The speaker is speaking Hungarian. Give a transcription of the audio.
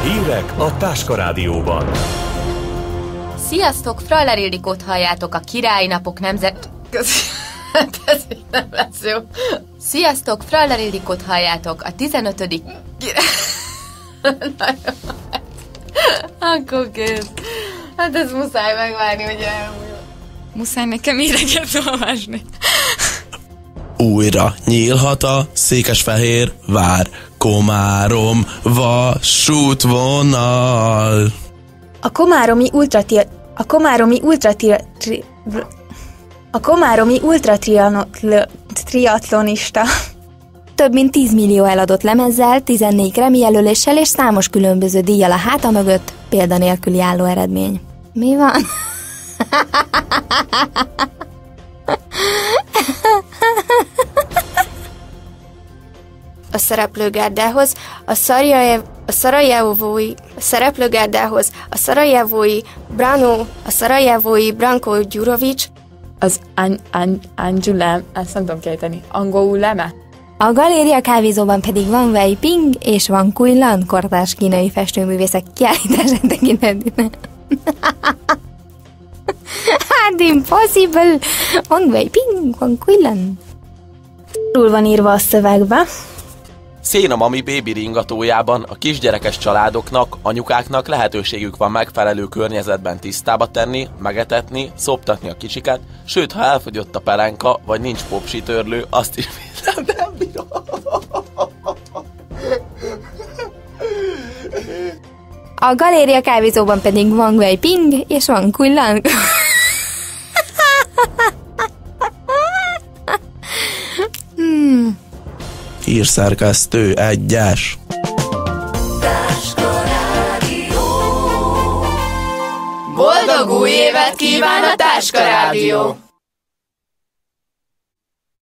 Hírek a Táska Rádióban. Sziasztok, Fraller Ildikót halljátok, a Királyi Napok nemzet... Ez így nem lesz jó. Sziasztok, Fraller Ildikót halljátok, a 15. Akkor kész. Hát ez muszáj megvárni, hogy elmúljon. Muszáj nekem híreket olvasni. Újra nyílhat a Székesfehérvár Komárom vasútvonal. A komáromi ultratriatlonista több mint 10 millió eladott lemezzel, 14 Grammy jelöléssel és számos különböző díjjal a háta mögött, példanélküli álló eredmény. Mi van? A szereplőgárdához, a szarajevói Branko Gyurovics, Az Angyulem, ezt nem tudom kiejteni, Angouleme. a Galéria kávézóban pedig van Wei Ping és Van Kuilan kortárs kínai festőművészek kiállításán tekintetében. Hát impossible! Van Wei Ping, Van Kuilan. Rul van írva a szövegbe. Széna Mami Baby ringatójában a kisgyerekes családoknak, anyukáknak lehetőségük van megfelelő környezetben tisztába tenni, megetetni, szoptatni a kicsiket, sőt, ha elfogyott a pelenka, vagy nincs popsitörlő, azt is nem bírom. A Galéria kávézóban pedig van Wei Ping és Van Kuilan. Hírszerkesztő 1-es. Boldog új évet kíván a Táska Rádió!